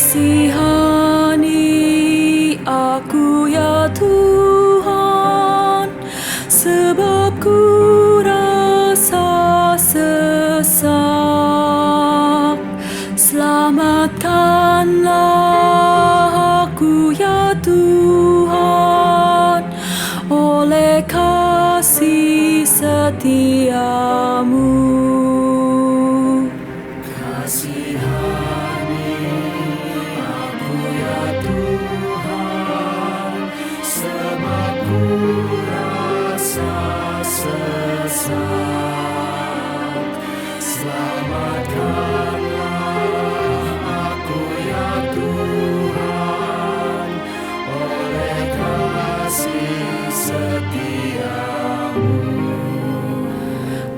Kasihani aku ya Tuhan, sebab ku rasa sesak. Selamatkanlah aku ya Tuhan, oleh kasih setiamu.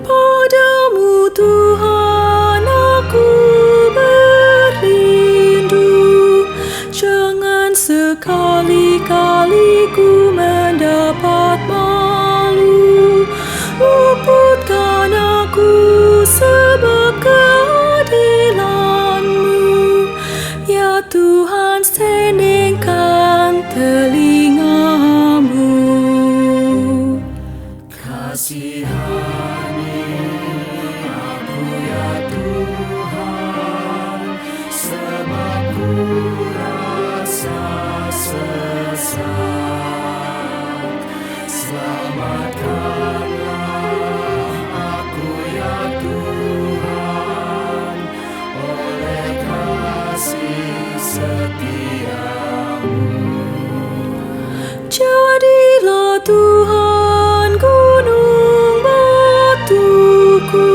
Padamu Tuhan aku berlindung, jangan sekali-kali ku mendapat malu. Luputkan aku sebab keadilan-Mu, ya Tuhan, sendingkan telinga-Mu. Kasihani aku ya Tuhan, sebab ku rasa sesak. Selamatkanlah aku ya Tuhan, oleh kasih setiamu. Jadilah Tuhan gunung batuku,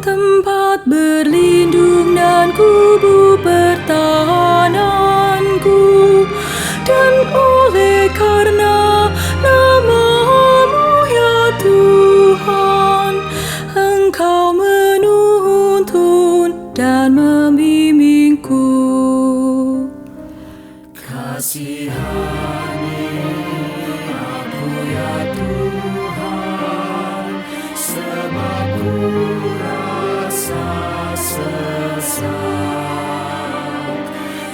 tempat berlindung dan kubu pertahananku. Dan oleh karena nama-Mu ya Tuhan, Engkau menuntun dan membimbingku. Kasihani aku ya Tuhan, sebab ku rasa sesak.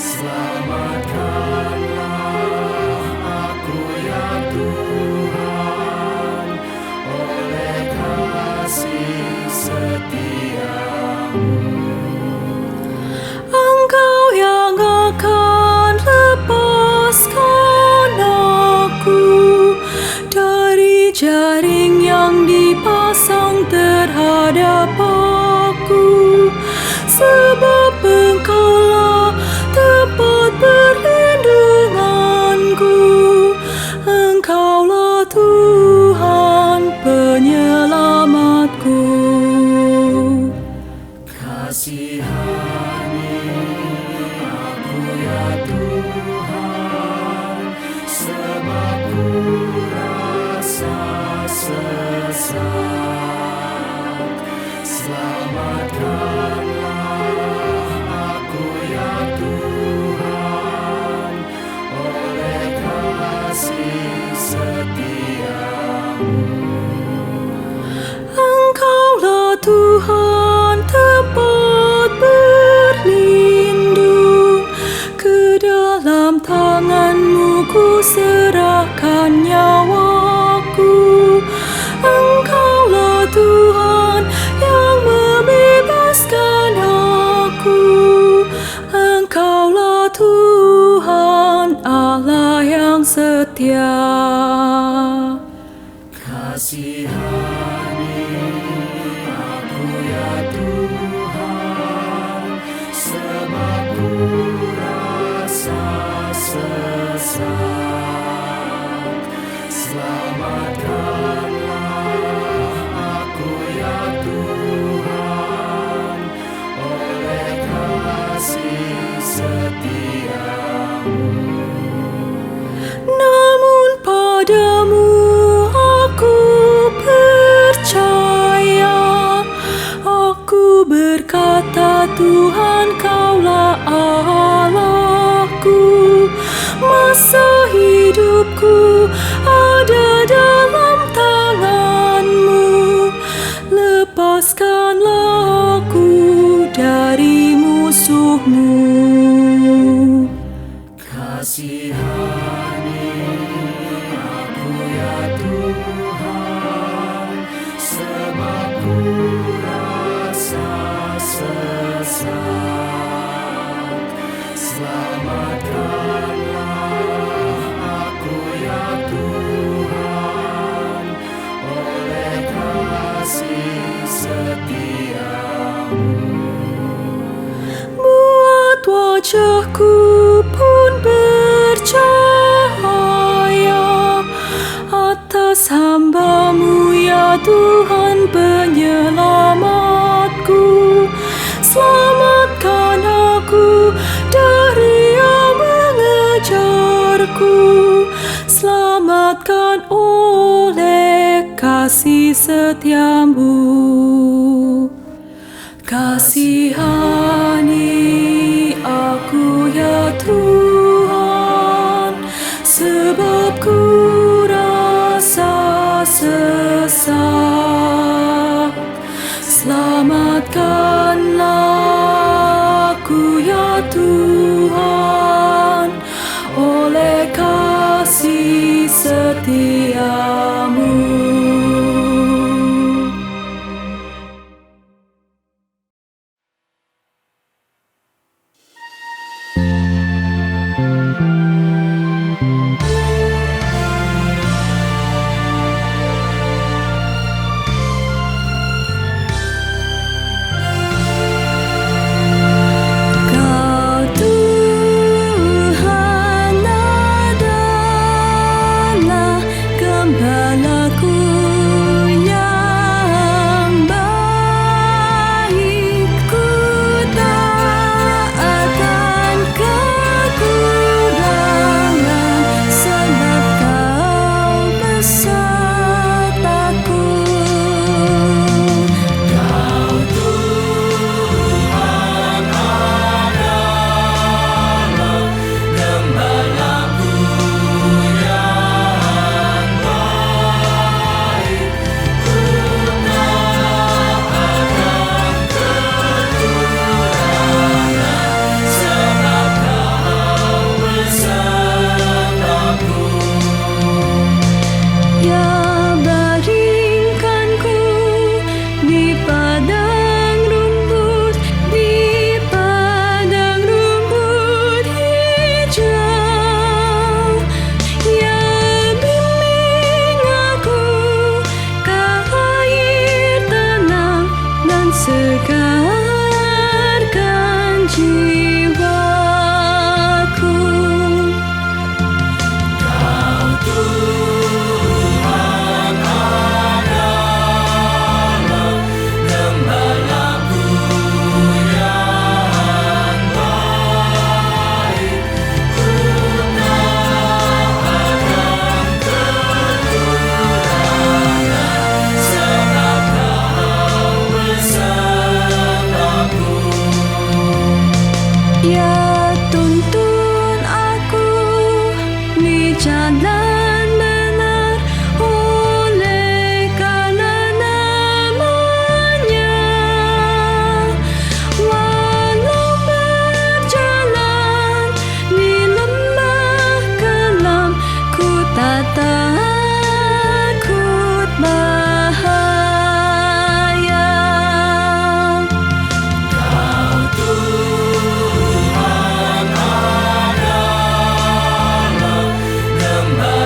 Selamatkanlah aku ya Tuhan, oleh kasih setiamu. Engkau yang akan lepaskan aku dari jaring yang dipasang terhadap aku, sebab Engkaulah tempat perlindunganku. Engkaulah Tuhan penyelamatku. Kasihani aku ya Tuhan, sebab ku rasa sesak. Selamatkanlah aku ya Tuhan, oleh kasih setiamu. Engkaulah Tuhan tempat berlindung, ke dalam tangan-Mu ku serahkan nyawaku. Engkaulah Tuhan yang membebaskan aku. Engkaulah Tuhan Allah yang setia. Kasihani aku ya Tuhan, sebab ku rasa sesak. Selamatkanlah aku ya Tuhan, oleh kasih setiamu. Namun padamu aku percaya, aku berkata Tuhan Kaulah Allahku. Kasihani aku ya Tuhan, sebab ku rasa sesat. Selamatkanlah aku ya Tuhan, oleh kasih setiamu. Buat wajahku pun bercahaya atas hamba-Mu ya Tuhan penyelamatku. Selamatkan aku dari yang mengejarku, selamatkan oleh kasih setiamu. Kasihani aku ya Tuhan, sebab ku rasa sesat. Selamatkanlah aku ya Tuhan, oleh kasih setiamu. Segarkan jiwaku. Kau Tuhan adalah gembalaku yang baik. Ku tak akan kekurangan, sebab Kau besertaku. Ya tuntun aku di jalan benar oleh karena nama-Nya. Walau berjalan di lembah kelam, ku tak takut bahaya. Kau Tuhan adalah gembala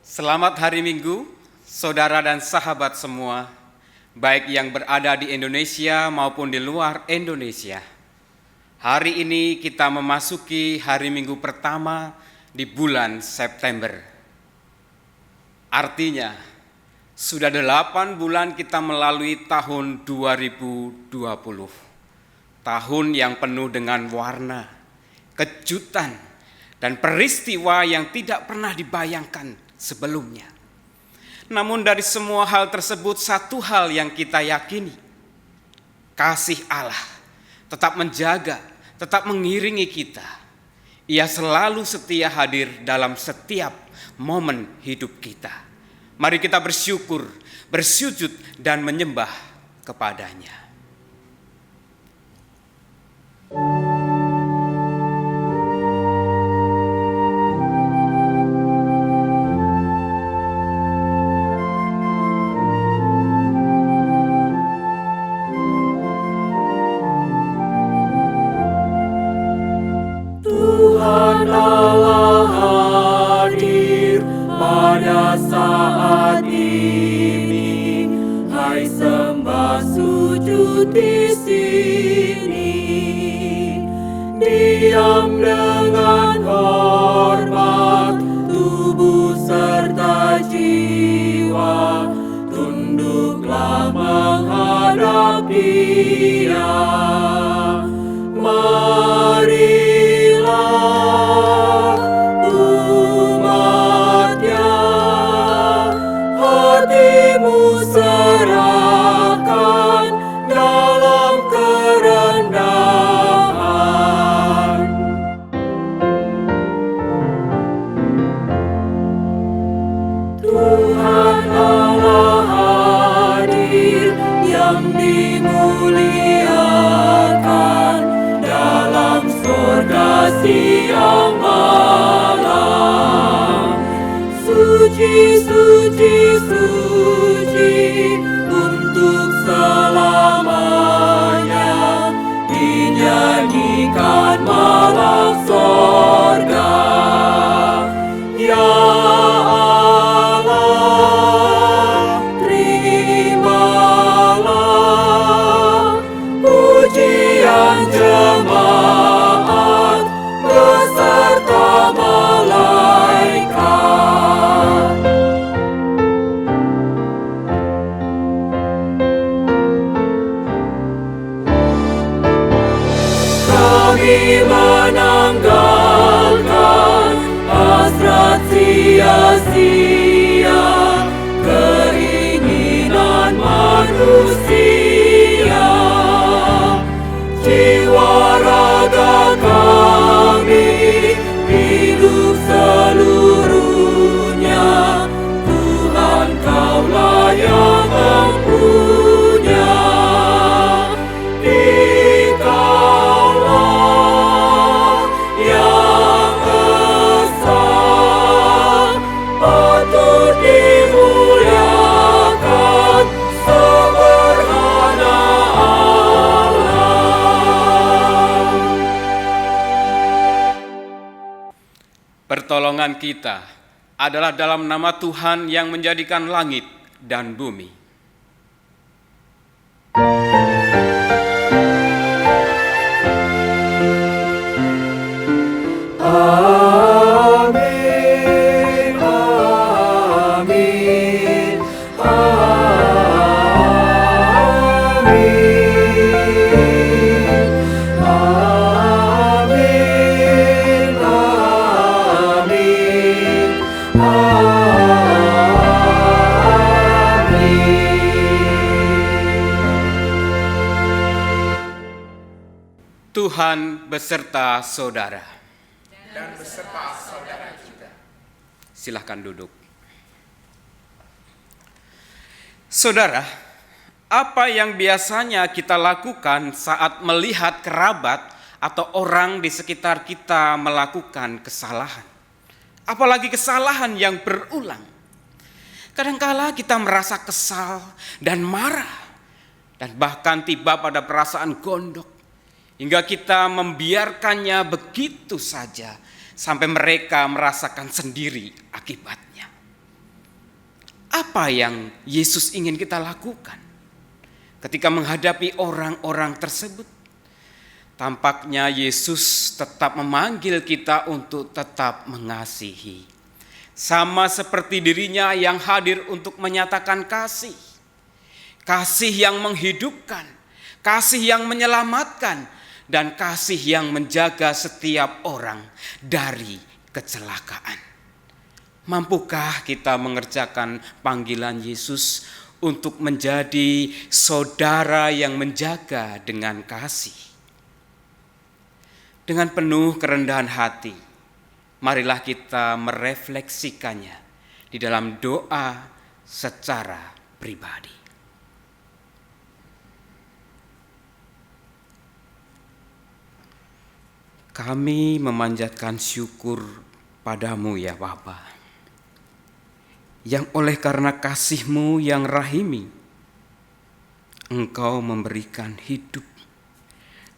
Selamat hari Minggu, saudara dan sahabat semua, baik yang berada di Indonesia maupun di luar Indonesia. Hari ini kita memasuki hari Minggu pertama di bulan September. Artinya, sudah 8 bulan kita melalui tahun 2020. Tahun yang penuh dengan warna, kejutan, dan peristiwa yang tidak pernah dibayangkan sebelumnya. Namun dari semua hal tersebut, satu hal yang kita yakini, kasih Allah tetap menjaga, tetap mengiringi kita. Ia selalu setia hadir dalam setiap momen hidup kita. Mari kita bersyukur, bersujud, dan menyembah kepadanya. Tuhan Allah hadir pada saat ini, hai sembah sujud di sini. Diam dengan hormat, tubuh serta jiwa, tunduklah menghadap Dia. Marilah umatnya, hatimu serahkan dalam kerendahan. Tuhan Allah hadir yang dimuliakan dalam surga siang malam. Suci, suci, suci untuk selamanya, dinyanyikan malam surga. Ya Allah, terimalah pujian jemaat beserta malaikat. Kami menanggalkan hasrat sia-sia, keinginan manusia. Jiwa raga kami hidup seluruhnya, Tuhan Kaulah yang mempunya. Dikaulah yang esa, patut dimuliakan seberhana Allah. Pertolongan kita adalah dalam nama Tuhan yang menjadikan langit dan bumi. Amin, amin, amin, amin, amin, Tuhan beserta saudara. Dan beserta saudara kita. Silahkan duduk. Saudara, apa yang biasanya kita lakukan saat melihat kerabat atau orang di sekitar kita melakukan kesalahan? Apalagi kesalahan yang berulang. Kadangkala kita merasa kesal dan marah, dan bahkan tiba pada perasaan gondok, hingga kita membiarkannya begitu saja sampai mereka merasakan sendiri akibatnya. Apa yang Yesus ingin kita lakukan ketika menghadapi orang-orang tersebut? Tampaknya Yesus tetap memanggil kita untuk tetap mengasihi. Sama seperti dirinya yang hadir untuk menyatakan kasih. Kasih yang menghidupkan, kasih yang menyelamatkan, dan kasih yang menjaga setiap orang dari kecelakaan. Mampukah kita mengerjakan panggilan Yesus untuk menjadi saudara yang menjaga dengan kasih? Dengan penuh kerendahan hati, marilah kita merefleksikannya di dalam doa secara pribadi. Kami memanjatkan syukur padamu ya Bapa, yang oleh karena kasih-Mu yang rahimi, Engkau memberikan hidup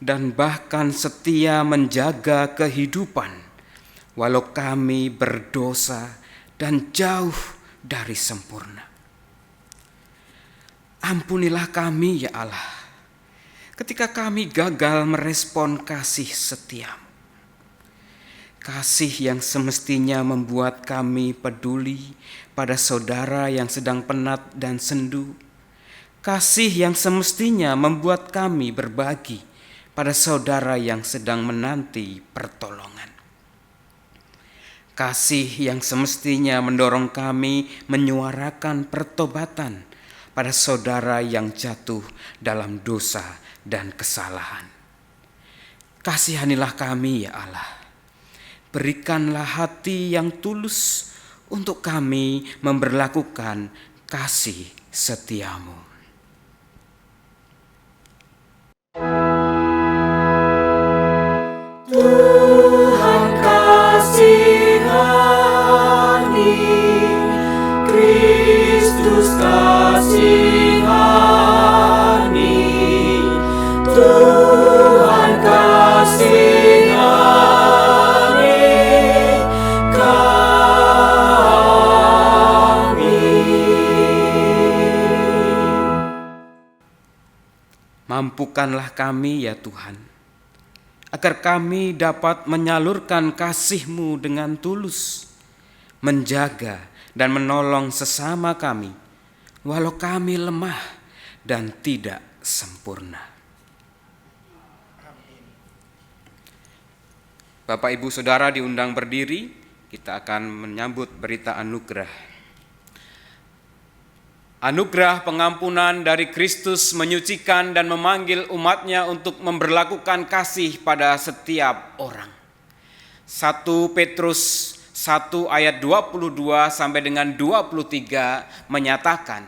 dan bahkan setia menjaga kehidupan walau kami berdosa dan jauh dari sempurna. Ampunilah kami ya Allah, ketika kami gagal merespon kasih setia-Mu. Kasih yang semestinya membuat kami peduli pada saudara yang sedang penat dan sendu. Kasih yang semestinya membuat kami berbagi pada saudara yang sedang menanti pertolongan. Kasih yang semestinya mendorong kami menyuarakan pertobatan pada saudara yang jatuh dalam dosa dan kesalahan. Kasihanilah kami ya Allah. Berikanlah hati yang tulus untuk kami memberlakukan kasih setia-Mu. Tuhan kasihani, Kristus kasihani, Tuhan kasihani kami. Mampukanlah kami ya Tuhan, agar kami dapat menyalurkan kasih-Mu dengan tulus, menjaga dan menolong sesama kami, walau kami lemah dan tidak sempurna. Bapak, Ibu, Saudara diundang berdiri, kita akan menyambut berita anugerah. Anugerah pengampunan dari Kristus menyucikan dan memanggil umat-Nya untuk memberlakukan kasih pada setiap orang. 1 Petrus 1 ayat 22 sampai dengan 23 menyatakan,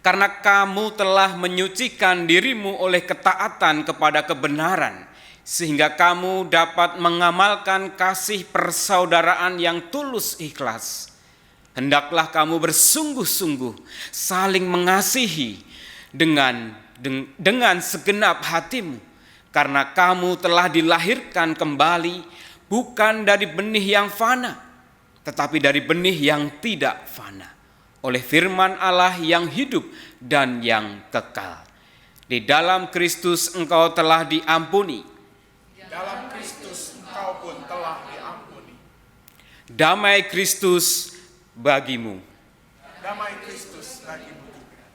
karena kamu telah menyucikan dirimu oleh ketaatan kepada kebenaran, sehingga kamu dapat mengamalkan kasih persaudaraan yang tulus ikhlas. Hendaklah kamu bersungguh-sungguh saling mengasihi dengan segenap hatimu, karena kamu telah dilahirkan kembali bukan dari benih yang fana, tetapi dari benih yang tidak fana, oleh firman Allah yang hidup dan yang kekal. Di dalam Kristus engkau telah diampuni. Dalam Kristus engkau pun telah diampuni. Damai Kristus bagimu. Damai Kristus bagimu juga.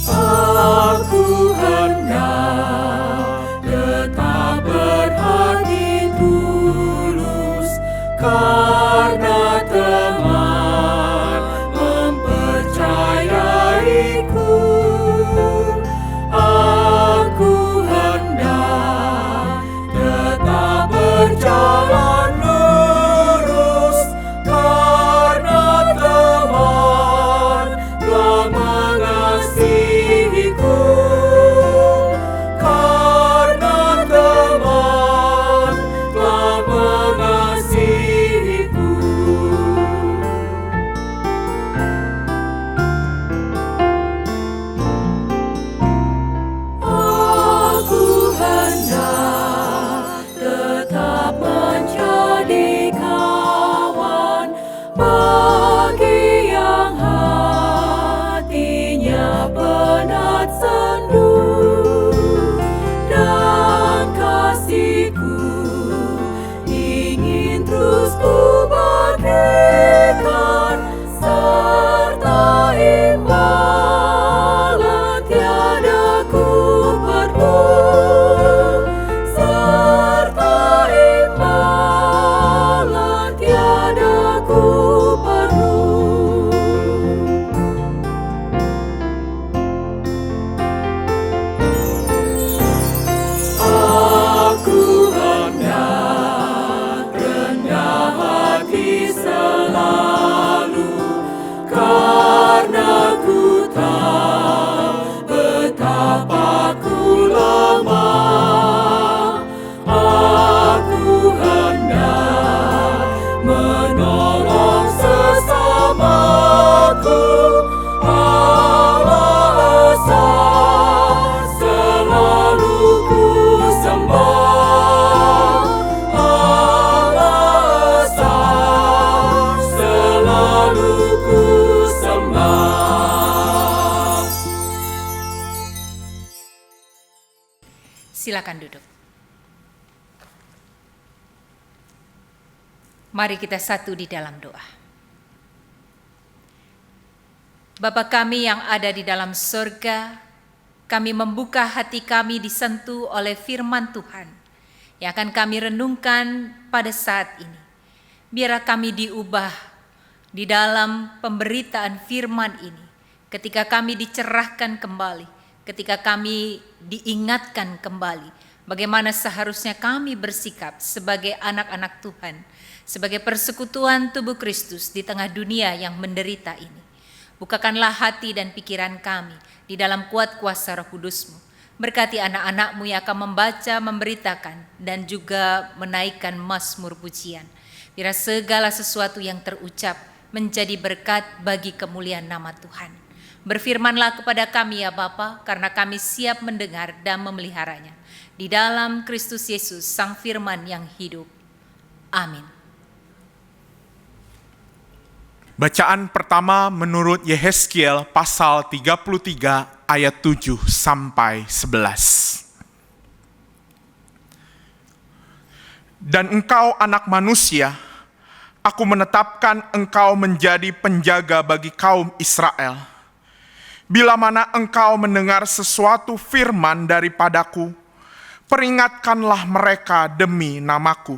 Aku hendak tetap berhati tulus, karena teman mempercayaiku. Aku hendak tetap berjalan lurus, karena teman telah mengasihiku. Karena teman telah mengasihiku. Silakan duduk. Mari kita satu di dalam doa. Bapa kami yang ada di dalam surga, kami membuka hati kami disentuh oleh firman Tuhan yang akan kami renungkan pada saat ini. Biarlah kami diubah di dalam pemberitaan firman ini, ketika kami dicerahkan kembali, ketika kami diingatkan kembali bagaimana seharusnya kami bersikap sebagai anak-anak Tuhan, sebagai persekutuan tubuh Kristus di tengah dunia yang menderita ini. Bukakanlah hati dan pikiran kami di dalam kuat kuasa Roh Kudus-Mu. Berkati anak-anak-Mu yang akan membaca, memberitakan, dan juga menaikkan mazmur pujian. Biar segala sesuatu yang terucap menjadi berkat bagi kemuliaan nama Tuhan. Berfirmanlah kepada kami ya Bapa, karena kami siap mendengar dan memeliharanya. Di dalam Kristus Yesus, Sang Firman yang hidup. Amin. Bacaan pertama menurut Yehezkiel pasal 33 ayat 7 sampai 11. Dan engkau anak manusia, aku menetapkan engkau menjadi penjaga bagi kaum Israel. Bila mana engkau mendengar sesuatu firman daripadaku, peringatkanlah mereka demi namaku.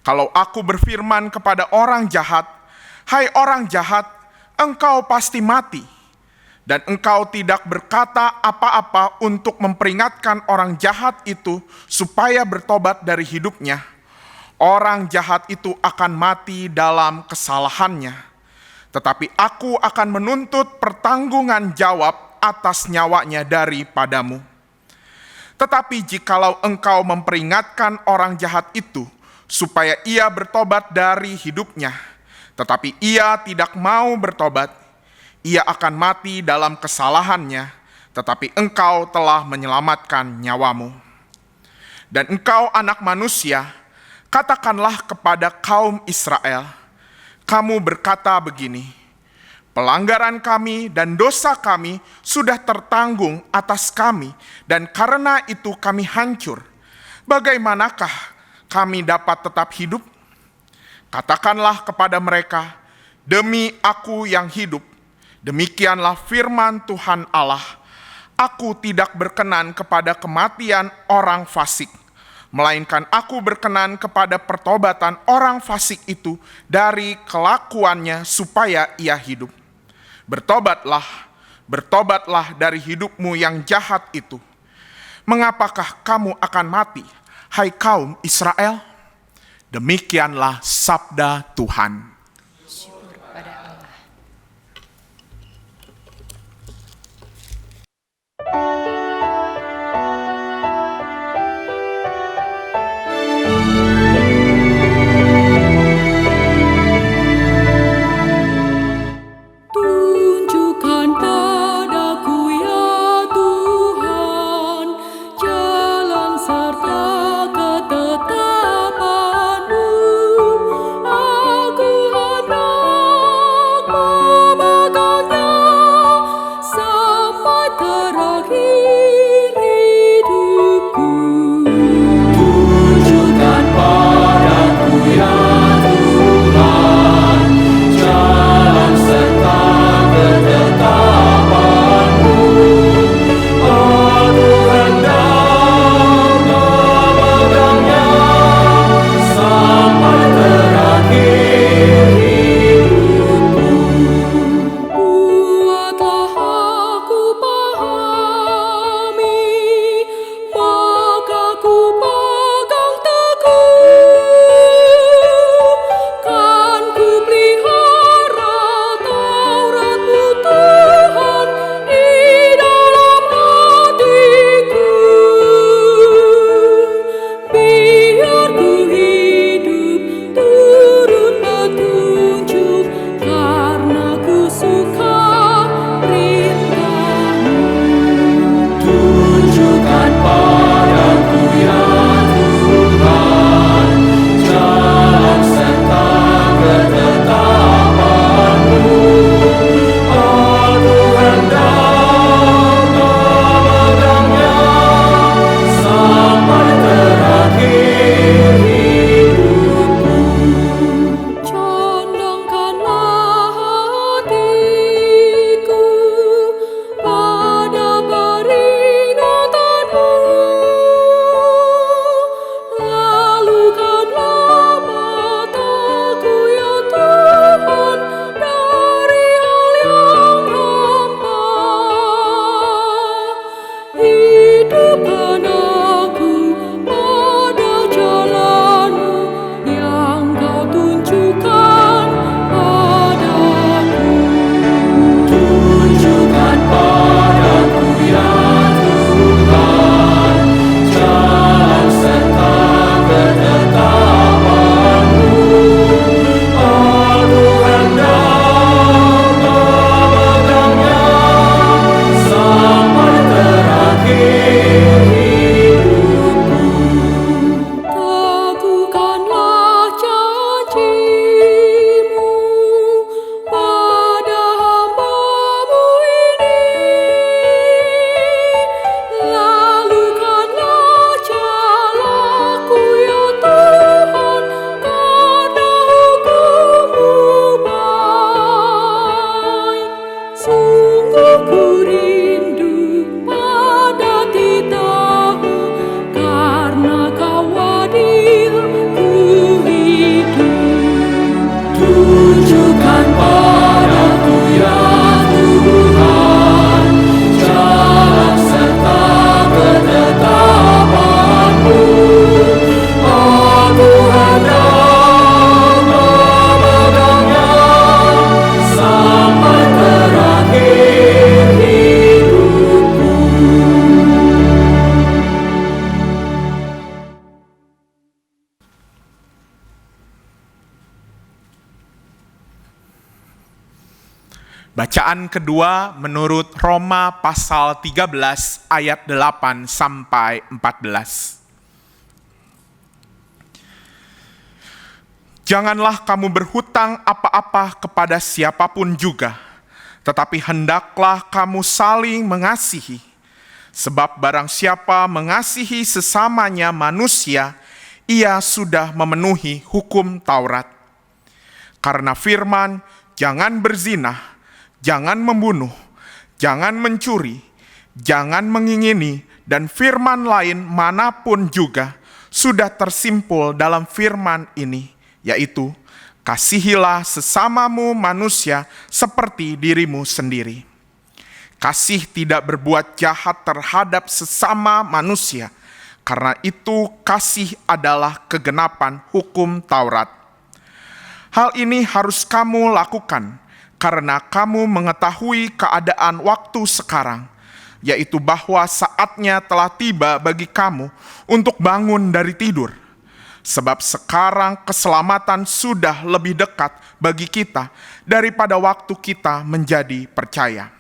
Kalau aku berfirman kepada orang jahat, hai orang jahat, engkau pasti mati. Dan engkau tidak berkata apa-apa untuk memperingatkan orang jahat itu supaya bertobat dari hidupnya. Orang jahat itu akan mati dalam kesalahannya. Tetapi aku akan menuntut pertanggungan jawab atas nyawanya daripadamu. Tetapi jikalau engkau memperingatkan orang jahat itu supaya ia bertobat dari hidupnya, tetapi ia tidak mau bertobat, ia akan mati dalam kesalahannya, tetapi engkau telah menyelamatkan nyawamu. Dan engkau anak manusia, katakanlah kepada kaum Israel, kamu berkata begini, pelanggaran kami dan dosa kami sudah tertanggung atas kami, dan karena itu kami hancur. Bagaimanakah kami dapat tetap hidup? Katakanlah kepada mereka, demi aku yang hidup, demikianlah firman Tuhan Allah, aku tidak berkenan kepada kematian orang fasik, melainkan aku berkenan kepada pertobatan orang fasik itu dari kelakuannya supaya ia hidup. Bertobatlah, bertobatlah dari hidupmu yang jahat itu. Mengapakah kamu akan mati, hai kaum Israel? Demikianlah sabda Tuhan. Syukur pada Allah. Tunjukkan padaku ya Tuhan jalan serta ketetapan-Mu. Aku hendak memegangnya sampai terakhir hidupku. Tunjukkan Bacaan kedua menurut Roma pasal 13 ayat 8 sampai 14. Janganlah kamu berhutang apa-apa kepada siapapun juga, tetapi hendaklah kamu saling mengasihi. Sebab barang siapa mengasihi sesamanya manusia, ia sudah memenuhi hukum Taurat. Karena firman, jangan berzinah, jangan membunuh, jangan mencuri, jangan mengingini, dan firman lain manapun juga sudah tersimpul dalam firman ini, yaitu, kasihilah sesamamu manusia seperti dirimu sendiri. Kasih tidak berbuat jahat terhadap sesama manusia, karena itu kasih adalah kegenapan hukum Taurat. Hal ini harus kamu lakukan, karena kamu mengetahui keadaan waktu sekarang, yaitu bahwa saatnya telah tiba bagi kamu untuk bangun dari tidur. Sebab sekarang keselamatan sudah lebih dekat bagi kita daripada waktu kita menjadi percaya.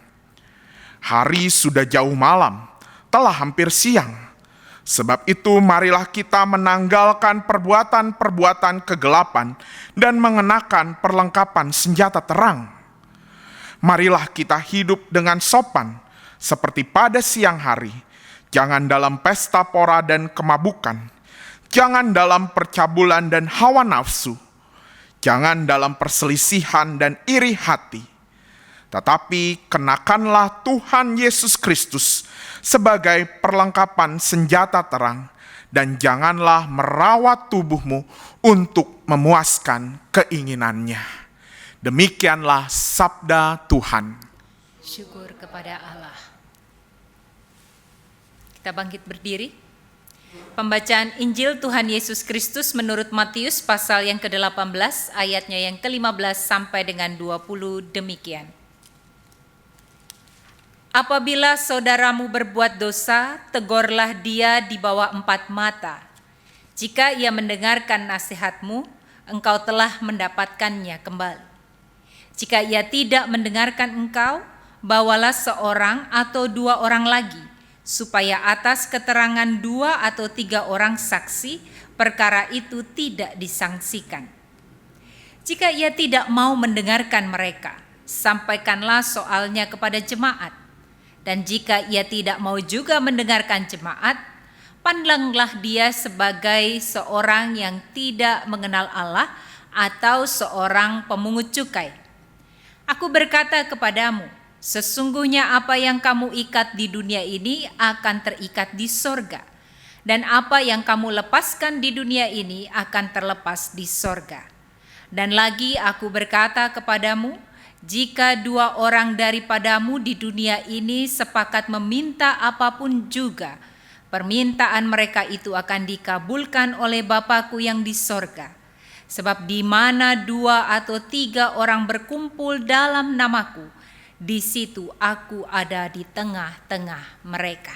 Hari sudah jauh malam, telah hampir siang. Sebab itu marilah kita menanggalkan perbuatan-perbuatan kegelapan dan mengenakan perlengkapan senjata terang. Marilah kita hidup dengan sopan, seperti pada siang hari. Jangan dalam pesta pora dan kemabukan. Jangan dalam percabulan dan hawa nafsu. Jangan dalam perselisihan dan iri hati. Tetapi kenakanlah Tuhan Yesus Kristus sebagai perlengkapan senjata terang, dan janganlah merawat tubuhmu untuk memuaskan keinginannya. Demikianlah sabda Tuhan. Syukur kepada Allah. Kita bangkit berdiri. Pembacaan Injil Tuhan Yesus Kristus menurut Matius pasal yang ke-18 ayatnya yang ke-15 sampai dengan 20 demikian. Apabila saudaramu berbuat dosa, tegurlah dia di bawah 4 mata. Jika ia mendengarkan nasihatmu, engkau telah mendapatkannya kembali. Jika ia tidak mendengarkan engkau, bawalah seorang atau 2 orang lagi, supaya atas keterangan 2 atau 3 orang saksi, perkara itu tidak disangsikan. Jika ia tidak mau mendengarkan mereka, sampaikanlah soalnya kepada jemaat. Dan jika ia tidak mau juga mendengarkan jemaat, pandanglah dia sebagai seorang yang tidak mengenal Allah atau seorang pemungut cukai. Aku berkata kepadamu, sesungguhnya apa yang kamu ikat di dunia ini akan terikat di sorga, dan apa yang kamu lepaskan di dunia ini akan terlepas di sorga. Dan lagi aku berkata kepadamu, jika 2 orang daripadamu di dunia ini sepakat meminta apapun juga, permintaan mereka itu akan dikabulkan oleh Bapa-Ku yang di sorga. Sebab di mana 2 atau 3 orang berkumpul dalam nama-Ku, di situ Aku ada di tengah-tengah mereka.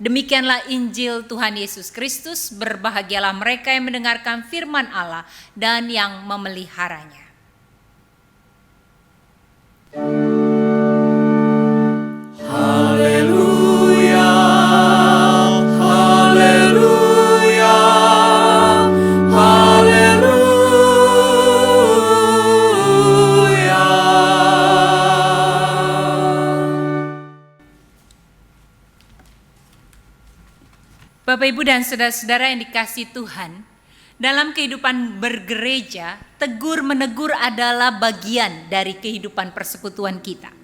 Demikianlah Injil Tuhan Yesus Kristus. Berbahagialah mereka yang mendengarkan firman Allah dan yang memeliharanya. Haleluya, haleluya, haleluya. Bapak, Ibu, dan saudara-saudara yang dikasihi Tuhan, dalam kehidupan bergereja, tegur-menegur adalah bagian dari kehidupan persekutuan kita.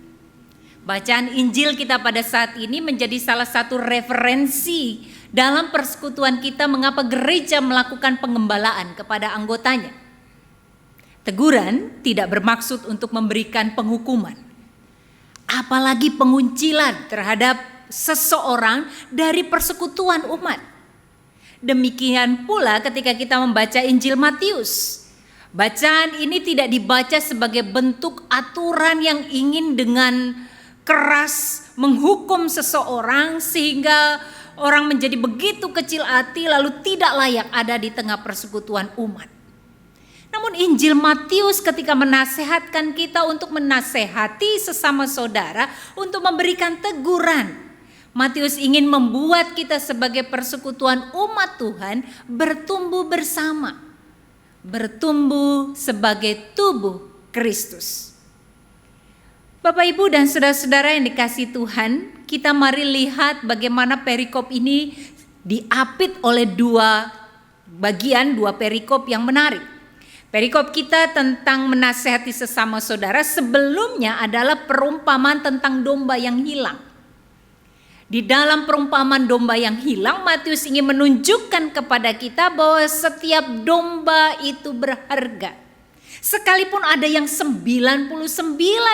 Bacaan Injil kita pada saat ini menjadi salah satu referensi dalam persekutuan kita mengapa gereja melakukan pengembalaan kepada anggotanya. Teguran tidak bermaksud untuk memberikan penghukuman, apalagi penguncilan terhadap seseorang dari persekutuan umat. Demikian pula ketika kita membaca Injil Matius. Bacaan ini tidak dibaca sebagai bentuk aturan yang ingin dengan keras menghukum seseorang sehingga orang menjadi begitu kecil hati lalu tidak layak ada di tengah persekutuan umat. Namun Injil Matius ketika menasehatkan kita untuk menasehati sesama saudara, untuk memberikan teguran. Matius ingin membuat kita sebagai persekutuan umat Tuhan bertumbuh bersama. Bertumbuh sebagai tubuh Kristus. Bapak, Ibu, dan saudara-saudara yang dikasihi Tuhan, kita mari lihat bagaimana perikop ini diapit oleh dua perikop yang menarik. Perikop kita tentang menasehati sesama saudara sebelumnya adalah perumpamaan tentang domba yang hilang. Di dalam perumpamaan domba yang hilang, Matius ingin menunjukkan kepada kita bahwa setiap domba itu berharga. Sekalipun ada yang 99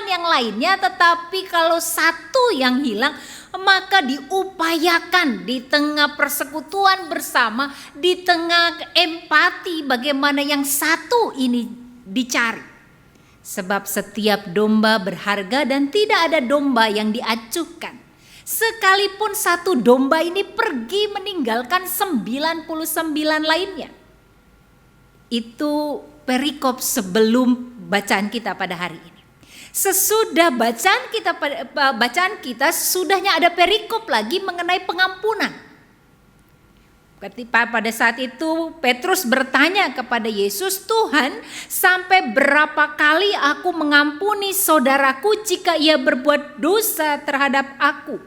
yang lainnya, tetapi kalau satu yang hilang, maka diupayakan di tengah persekutuan bersama, di tengah empati bagaimana yang satu ini dicari. Sebab setiap domba berharga dan tidak ada domba yang diacuhkan. Sekalipun satu domba ini pergi meninggalkan 99 lainnya. Itu perikop sebelum bacaan kita pada hari ini. Sesudah bacaan kita sesudahnya ada perikop lagi mengenai pengampunan. Ketika pada saat itu Petrus bertanya kepada Yesus, "Tuhan, sampai berapa kali aku mengampuni saudaraku jika ia berbuat dosa terhadap aku?"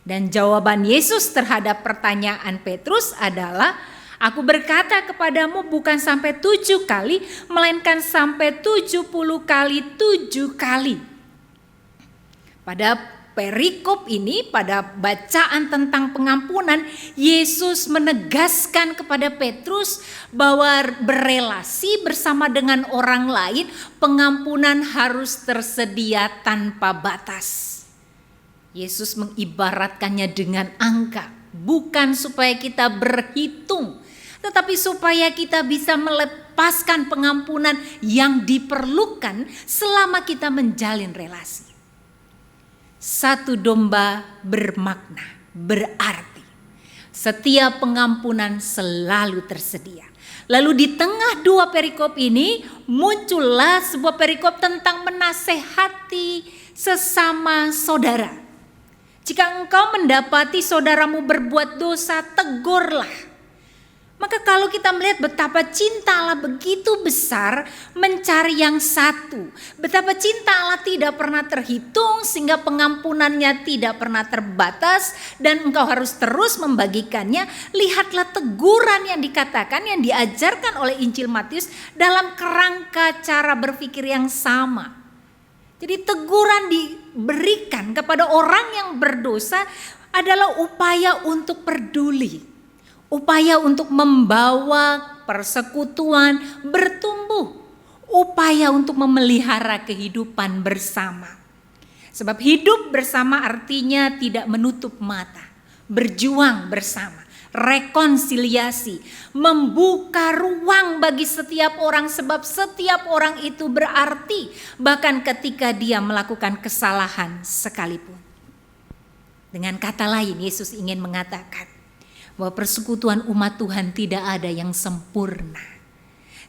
Dan jawaban Yesus terhadap pertanyaan Petrus adalah, "Aku berkata kepadamu bukan sampai 7 kali, melainkan sampai 70 kali 7 kali. Pada perikop ini, pada bacaan tentang pengampunan, Yesus menegaskan kepada Petrus bahwa berelasi bersama dengan orang lain, pengampunan harus tersedia tanpa batas. Yesus mengibaratkannya dengan angka, bukan supaya kita berhitung, tetapi supaya kita bisa melepaskan pengampunan yang diperlukan selama kita menjalin relasi. Satu domba bermakna, berarti setiap pengampunan selalu tersedia. Lalu di tengah dua perikop ini muncullah sebuah perikop tentang menasehati sesama saudara. Jika engkau mendapati saudaramu berbuat dosa, tegurlah. Maka kalau kita melihat betapa cinta Allah begitu besar mencari yang satu. Betapa cinta Allah tidak pernah terhitung sehingga pengampunannya tidak pernah terbatas. Dan engkau harus terus membagikannya. Lihatlah teguran yang dikatakan, yang diajarkan oleh Injil Matius dalam kerangka cara berpikir yang sama. Jadi teguran diberikan kepada orang yang berdosa adalah upaya untuk peduli. Upaya untuk membawa persekutuan bertumbuh. Upaya untuk memelihara kehidupan bersama. Sebab hidup bersama artinya tidak menutup mata. Berjuang bersama. Rekonsiliasi. Membuka ruang bagi setiap orang. Sebab setiap orang itu berarti. Bahkan ketika dia melakukan kesalahan sekalipun. Dengan kata lain, Yesus ingin mengatakan bahwa persekutuan umat Tuhan tidak ada yang sempurna.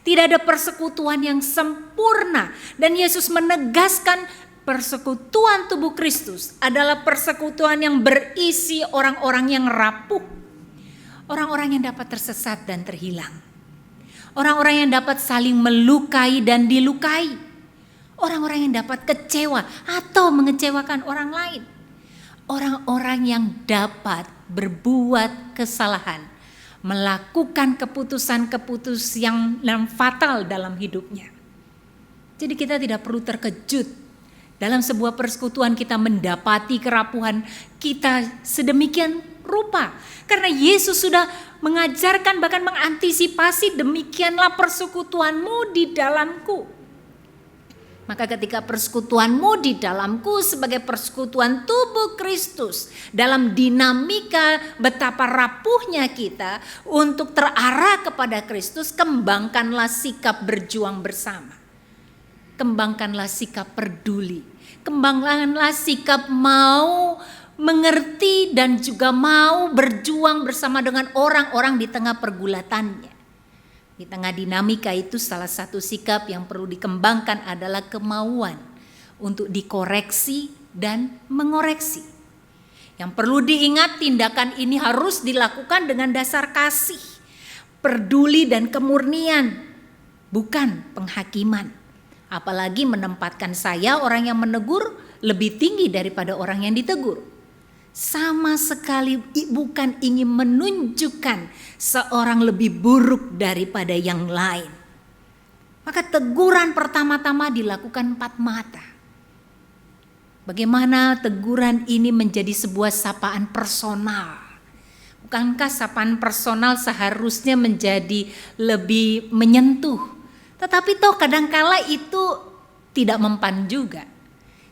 Tidak ada persekutuan yang sempurna. Dan Yesus menegaskan persekutuan tubuh Kristus adalah persekutuan yang berisi orang-orang yang rapuh. Orang-orang yang dapat tersesat dan terhilang. Orang-orang yang dapat saling melukai dan dilukai. Orang-orang yang dapat kecewa atau mengecewakan orang lain. Orang-orang yang dapat berbuat kesalahan, melakukan keputusan-keputusan yang fatal dalam hidupnya. Jadi kita tidak perlu terkejut dalam sebuah persekutuan kita mendapati kerapuhan kita sedemikian rupa. Karena Yesus sudah mengajarkan, bahkan mengantisipasi, demikianlah persekutuanmu di dalamku. Maka ketika persekutuanmu di dalamku sebagai persekutuan tubuh Kristus, dalam dinamika betapa rapuhnya kita untuk terarah kepada Kristus, kembangkanlah sikap berjuang bersama. Kembangkanlah sikap peduli. Kembangkanlah sikap mau mengerti dan juga mau berjuang bersama dengan orang-orang di tengah pergulatannya. Di tengah dinamika itu salah satu sikap yang perlu dikembangkan adalah kemauan untuk dikoreksi dan mengoreksi. Yang perlu diingat, tindakan ini harus dilakukan dengan dasar kasih, peduli dan kemurnian, bukan penghakiman. Apalagi menempatkan saya, orang yang menegur, lebih tinggi daripada orang yang ditegur. Sama sekali bukan ingin menunjukkan seorang lebih buruk daripada yang lain. Maka teguran pertama-tama dilakukan empat mata. Bagaimana teguran ini menjadi sebuah sapaan personal? Bukankah sapaan personal seharusnya menjadi lebih menyentuh? Tetapi toh kadangkala itu tidak mempan juga.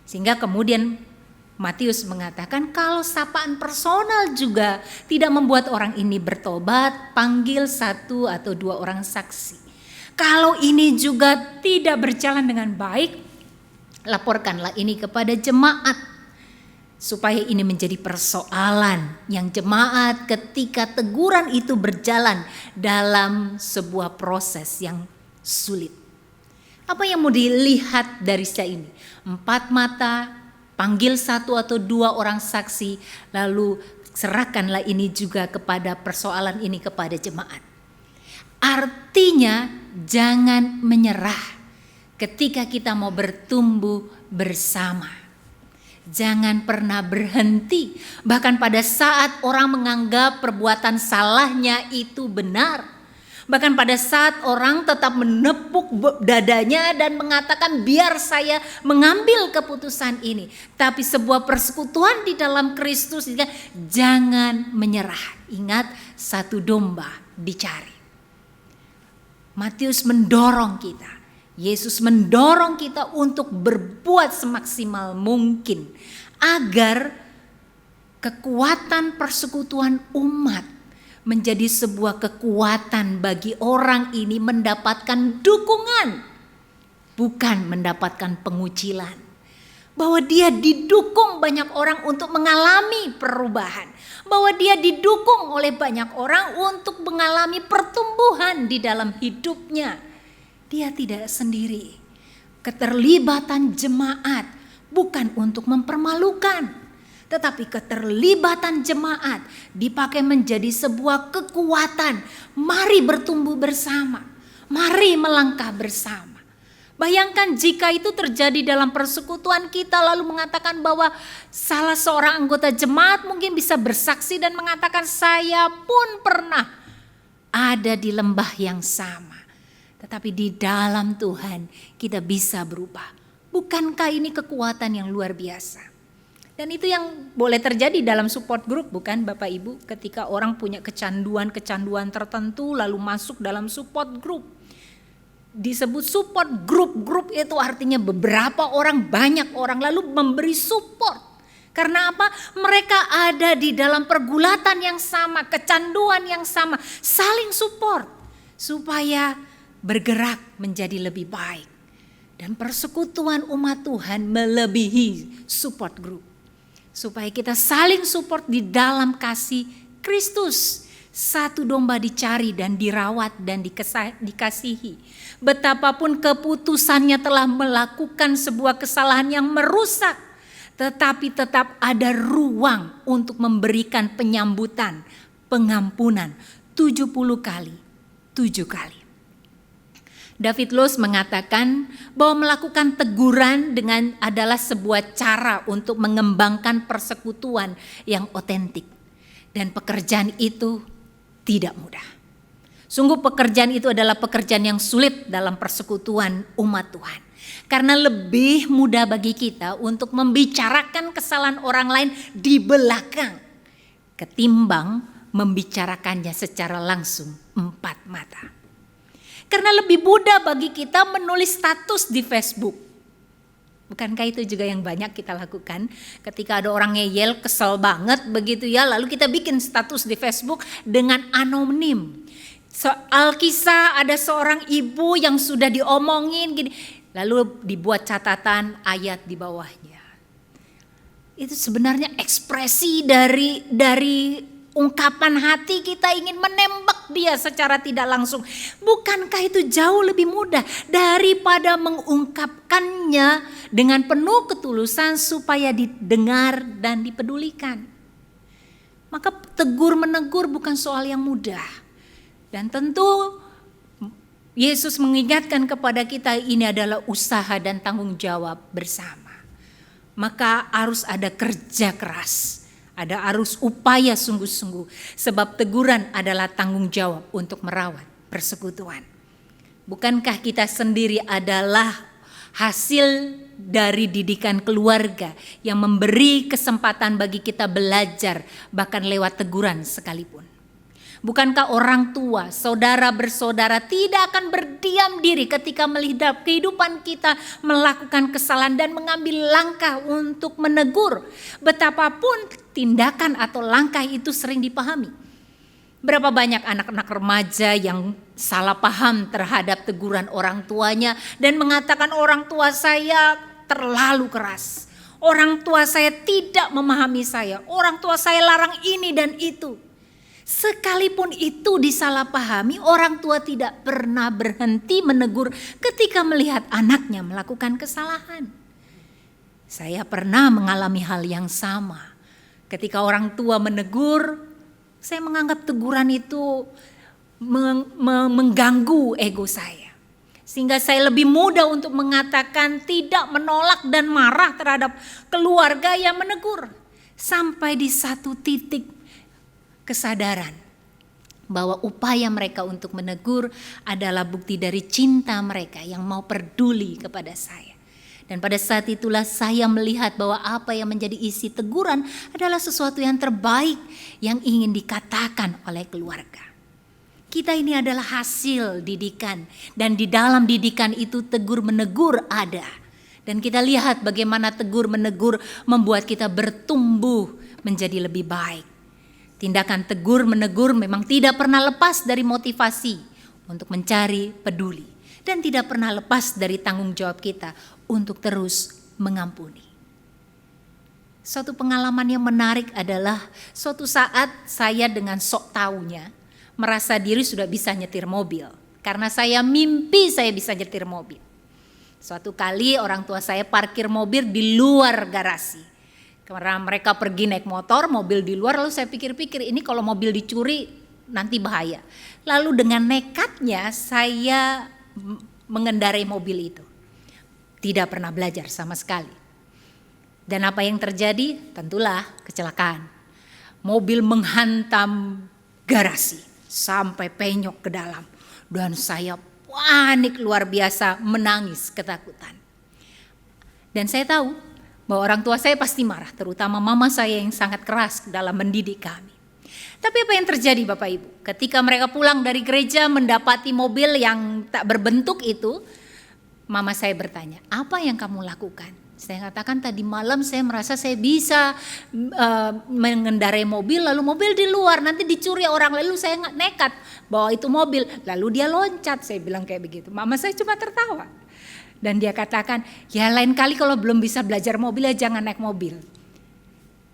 Sehingga kemudian Matius mengatakan kalau sapaan personal juga tidak membuat orang ini bertobat, panggil 1 atau 2 orang saksi. Kalau ini juga tidak berjalan dengan baik, laporkanlah ini kepada jemaat. Supaya ini menjadi persoalan yang jemaat ketika teguran itu berjalan dalam sebuah proses yang sulit. Apa yang mau dilihat dari saya ini? 4 mata, panggil 1 atau 2 orang saksi, lalu serahkanlah ini juga kepada persoalan ini kepada jemaat. Artinya jangan menyerah ketika kita mau bertumbuh bersama. Jangan pernah berhenti, bahkan pada saat orang menganggap perbuatan salahnya itu benar. Bahkan pada saat orang tetap menepuk dadanya dan mengatakan biar saya mengambil keputusan ini. Tapi sebuah persekutuan di dalam Kristus, jangan menyerah. Ingat, 1 domba dicari. Matius mendorong kita. Yesus mendorong kita untuk berbuat semaksimal mungkin. Agar kekuatan persekutuan umat menjadi sebuah kekuatan bagi orang ini mendapatkan dukungan, bukan mendapatkan pengucilan. Bahwa dia didukung banyak orang untuk mengalami perubahan. Bahwa dia didukung oleh banyak orang untuk mengalami pertumbuhan di dalam hidupnya. Dia tidak sendiri. Keterlibatan jemaat bukan untuk mempermalukan. Tetapi keterlibatan jemaat dipakai menjadi sebuah kekuatan. Mari bertumbuh bersama. Mari melangkah bersama. Bayangkan jika itu terjadi dalam persekutuan kita lalu mengatakan bahwa salah seorang anggota jemaat mungkin bisa bersaksi dan mengatakan saya pun pernah ada di lembah yang sama. Tetapi di dalam Tuhan kita bisa berubah. Bukankah ini kekuatan yang luar biasa? Dan itu yang boleh terjadi dalam support group, bukan Bapak Ibu? Ketika orang punya kecanduan tertentu lalu masuk dalam support group. Disebut support group itu artinya beberapa orang, banyak orang lalu memberi support. Karena apa? Mereka ada di dalam pergulatan yang sama, kecanduan yang sama, saling support. Supaya bergerak menjadi lebih baik. Dan persekutuan umat Tuhan melebihi support group. Supaya kita saling support di dalam kasih Kristus. 1 domba dicari dan dirawat dan dikasihi. Betapapun keputusannya telah melakukan sebuah kesalahan yang merusak. Tetapi tetap ada ruang untuk memberikan penyambutan, pengampunan 70 kali, 7 kali. David Lose mengatakan bahwa melakukan teguran dengan adalah sebuah cara untuk mengembangkan persekutuan yang otentik. Dan pekerjaan itu tidak mudah. Sungguh pekerjaan itu adalah pekerjaan yang sulit dalam persekutuan umat Tuhan. Karena lebih mudah bagi kita untuk membicarakan kesalahan orang lain di belakang. Ketimbang membicarakannya secara langsung 4 mata. Karena lebih mudah bagi kita menulis status di Facebook. Bukankah itu juga yang banyak kita lakukan? Ketika ada orang ngeyel, kesel banget begitu ya. Lalu kita bikin status di Facebook dengan anonim. Soal kisah ada seorang ibu yang sudah diomongin gini. Lalu dibuat catatan ayat di bawahnya. Itu sebenarnya ekspresi dari ungkapan hati kita ingin menembak dia secara tidak langsung. Bukankah itu jauh lebih mudah daripada mengungkapkannya dengan penuh ketulusan supaya didengar dan dipedulikan? Maka tegur menegur bukan soal yang mudah. Dan tentu Yesus mengingatkan kepada kita ini adalah usaha dan tanggung jawab bersama. Maka harus ada kerja keras, ada harus upaya sungguh-sungguh. Sebab teguran adalah tanggung jawab untuk merawat persekutuan. Bukankah kita sendiri adalah hasil dari didikan keluarga yang memberi kesempatan bagi kita belajar bahkan lewat teguran sekalipun? Bukankah orang tua, saudara bersaudara tidak akan berdiam diri ketika melihat kehidupan kita melakukan kesalahan dan mengambil langkah untuk menegur, betapapun tindakan atau langkah itu sering dipahami. Berapa banyak anak-anak remaja yang salah paham terhadap teguran orang tuanya dan mengatakan orang tua saya terlalu keras, orang tua saya tidak memahami saya, orang tua saya larang ini dan itu. Sekalipun itu disalahpahami, orang tua tidak pernah berhenti menegur ketika melihat anaknya melakukan kesalahan. Saya pernah mengalami hal yang sama. Ketika orang tua menegur, saya menganggap teguran itu mengganggu ego saya. Sehingga saya lebih mudah untuk mengatakan tidak, menolak dan marah terhadap keluarga yang menegur. Sampai di satu titik kesadaran bahwa upaya mereka untuk menegur adalah bukti dari cinta mereka yang mau peduli kepada saya. Dan pada saat itulah saya melihat bahwa apa yang menjadi isi teguran adalah sesuatu yang terbaik yang ingin dikatakan oleh keluarga. Kita ini adalah hasil didikan, dan di dalam didikan itu tegur menegur ada. Dan kita lihat bagaimana tegur menegur membuat kita bertumbuh menjadi lebih baik. Tindakan tegur menegur memang tidak pernah lepas dari motivasi untuk mencari peduli, dan tidak pernah lepas dari tanggung jawab kita untuk terus mengampuni. Suatu pengalaman yang menarik adalah suatu saat saya dengan sok taunya merasa diri sudah bisa nyetir mobil, karena saya mimpi saya bisa nyetir mobil. Suatu kali orang tua saya parkir mobil di luar garasi. Karena mereka pergi naik motor, mobil di luar, lalu saya pikir-pikir ini kalau mobil dicuri nanti bahaya. Lalu dengan nekatnya saya mengendarai mobil itu. Tidak pernah belajar sama sekali. Dan apa yang terjadi? Tentulah kecelakaan. Mobil menghantam garasi sampai penyok ke dalam. Dan saya panik luar biasa, menangis ketakutan. Dan saya tahu bahwa orang tua saya pasti marah, terutama mama saya yang sangat keras dalam mendidik kami. Tapi apa yang terjadi Bapak Ibu? Ketika mereka pulang dari gereja mendapati mobil yang tak berbentuk itu, mama saya bertanya, apa yang kamu lakukan? Saya katakan tadi malam saya merasa saya bisa mengendarai mobil, lalu mobil di luar, nanti dicuri orang, lalu saya nekat bawa itu mobil, lalu dia loncat, saya bilang kayak begitu. Mama saya cuma tertawa. Dan dia katakan, ya lain kali kalau belum bisa belajar mobil ya jangan naik mobil.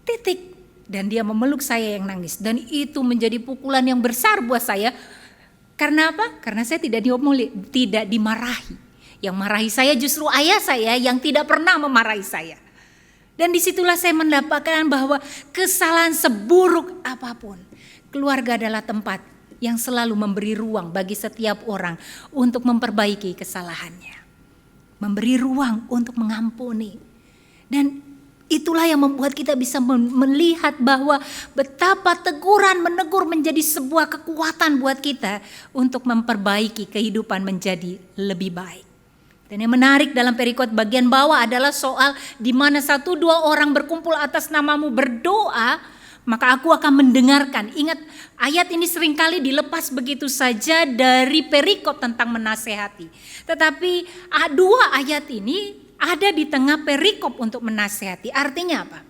Titik. Dan dia memeluk saya yang nangis. Dan itu menjadi pukulan yang besar buat saya. Karena apa? Karena saya tidak dimarahi. Yang marahi saya justru ayah saya yang tidak pernah memarahi saya. Dan disitulah saya mendapatkan bahwa kesalahan seburuk apapun, keluarga adalah tempat yang selalu memberi ruang bagi setiap orang untuk memperbaiki kesalahannya. Memberi ruang untuk mengampuni. Dan itulah yang membuat kita bisa melihat bahwa betapa teguran menegur menjadi sebuah kekuatan buat kita untuk memperbaiki kehidupan menjadi lebih baik. Dan yang menarik dalam perikop bagian bawah adalah soal di mana 1-2 orang berkumpul atas namamu berdoa, maka aku akan mendengarkan. Ingat, ayat ini seringkali dilepas begitu saja dari perikop tentang menasehati. Tetapi 2 ayat ini ada di tengah perikop untuk menasehati. Artinya apa?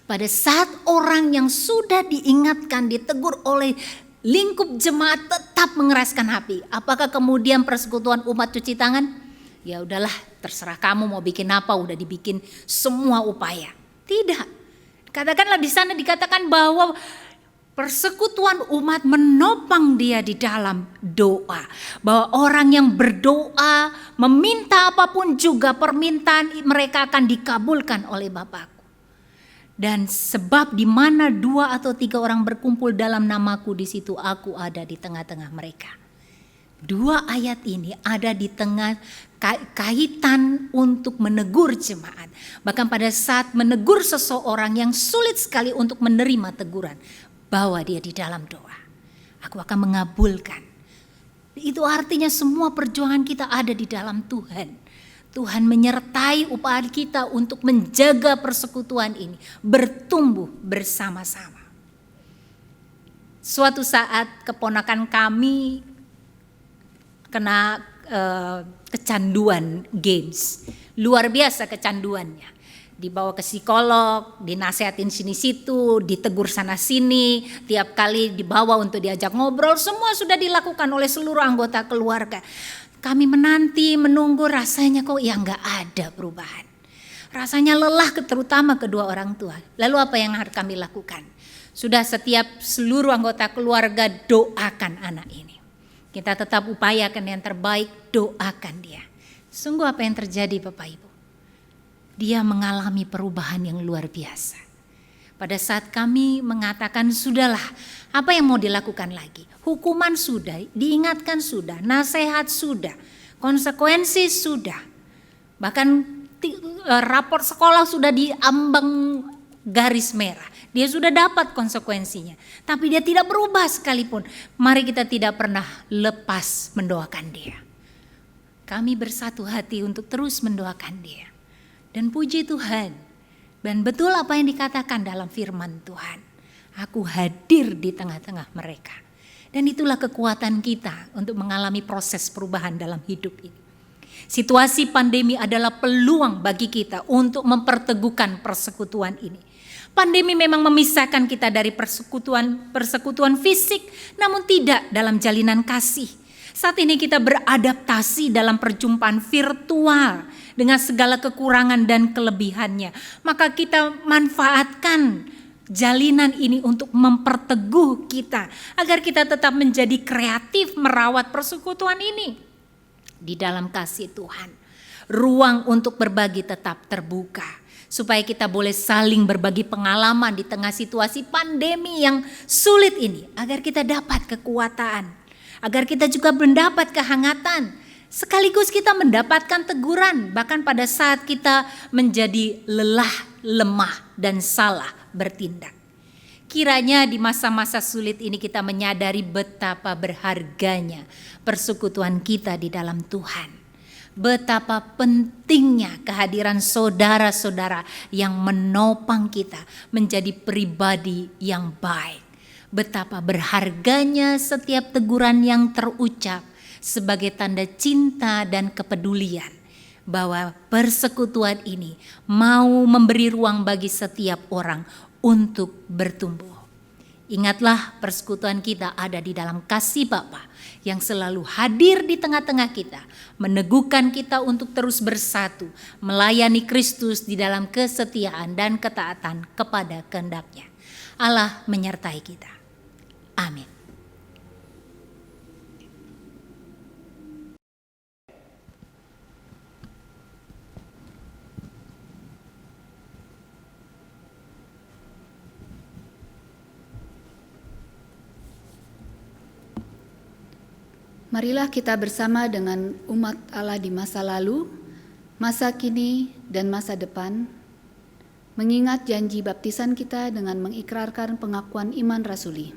Pada saat orang yang sudah diingatkan, ditegur oleh lingkup jemaat tetap mengeraskan hati, apakah kemudian persekutuan umat cuci tangan? Ya udahlah, terserah kamu mau bikin apa, udah dibikin semua upaya. Tidak. Katakanlah di sana dikatakan bahwa Persekutuan umat menopang dia di dalam doa. Bahwa orang yang berdoa, meminta apapun juga permintaan mereka akan dikabulkan oleh Bapakku. Dan sebab di mana 2 atau 3 orang berkumpul dalam namaku, di situ aku ada di tengah-tengah mereka. 2 ayat ini ada di tengah kaitan untuk menegur jemaat. Bahkan pada saat menegur seseorang yang sulit sekali untuk menerima teguran, bawa dia di dalam doa. Aku akan mengabulkan. Itu artinya semua perjuangan kita ada di dalam Tuhan. Tuhan menyertai upaya kita untuk menjaga persekutuan ini bertumbuh bersama-sama. Suatu saat keponakan kami kena kecanduan games. Luar biasa kecanduannya. Dibawa ke psikolog, dinasehatin sini-situ, ditegur sana-sini, tiap kali dibawa untuk diajak ngobrol, semua sudah dilakukan oleh seluruh anggota keluarga. Kami menanti, menunggu, rasanya kok ya nggak ada perubahan. Rasanya lelah terutama kedua orang tua. Lalu apa yang harus kami lakukan? Sudah setiap seluruh anggota keluarga doakan anak ini. Kita tetap upayakan yang terbaik, doakan dia. Sungguh apa yang terjadi Bapak Ibu? Dia mengalami perubahan yang luar biasa. Pada saat kami mengatakan sudahlah, apa yang mau dilakukan lagi? Hukuman sudah, diingatkan sudah, nasihat sudah, konsekuensi sudah. Bahkan raport sekolah sudah diambang garis merah. Dia sudah dapat konsekuensinya. Tapi dia tidak berubah sekalipun. Mari kita tidak pernah lepas mendoakan dia. Kami bersatu hati untuk terus mendoakan dia. Dan puji Tuhan, dan betul apa yang dikatakan dalam firman Tuhan. Aku hadir di tengah-tengah mereka. Dan itulah kekuatan kita untuk mengalami proses perubahan dalam hidup ini. Situasi pandemi adalah peluang bagi kita untuk memperteguhkan persekutuan ini. Pandemi memang memisahkan kita dari persekutuan fisik, namun tidak dalam jalinan kasih. Saat ini kita beradaptasi dalam perjumpaan virtual dengan segala kekurangan dan kelebihannya. Maka kita manfaatkan jalinan ini untuk memperteguh kita agar kita tetap menjadi kreatif merawat persekutuan ini di dalam kasih Tuhan. Ruang untuk berbagi tetap terbuka supaya kita boleh saling berbagi pengalaman di tengah situasi pandemi yang sulit ini, agar kita dapat kekuatan, agar kita juga mendapat kehangatan, sekaligus kita mendapatkan teguran bahkan pada saat kita menjadi lelah, lemah dan salah bertindak. Kiranya di masa-masa sulit ini kita menyadari betapa berharganya persekutuan kita di dalam Tuhan. Betapa pentingnya kehadiran saudara-saudara yang menopang kita menjadi pribadi yang baik. Betapa berharganya setiap teguran yang terucap sebagai tanda cinta dan kepedulian. Bahwa persekutuan ini mau memberi ruang bagi setiap orang untuk bertumbuh. Ingatlah persekutuan kita ada di dalam kasih Bapa yang selalu hadir di tengah-tengah kita, meneguhkan kita untuk terus bersatu, melayani Kristus di dalam kesetiaan dan ketaatan kepada kehendak-Nya. Allah menyertai kita. Amin. Marilah kita bersama dengan umat Allah di masa lalu, masa kini, dan masa depan, mengingat janji baptisan kita dengan mengikrarkan pengakuan iman rasuli.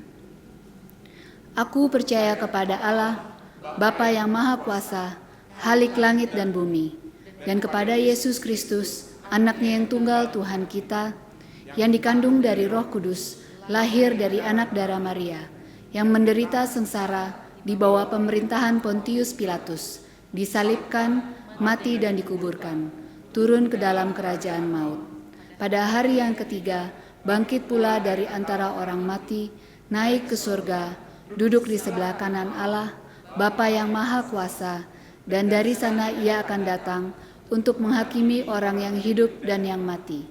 Aku percaya kepada Allah, Bapa yang Maha Kuasa, Khalik langit dan bumi, dan kepada Yesus Kristus, Anak-Nya yang tunggal Tuhan kita, yang dikandung dari Roh Kudus, lahir dari anak darah Maria, yang menderita sengsara di bawah pemerintahan Pontius Pilatus, disalibkan, mati dan dikuburkan, turun ke dalam kerajaan maut. Pada hari yang ketiga, bangkit pula dari antara orang mati, naik ke surga, duduk di sebelah kanan Allah, Bapa yang Maha Kuasa, dan dari sana Ia akan datang untuk menghakimi orang yang hidup dan yang mati.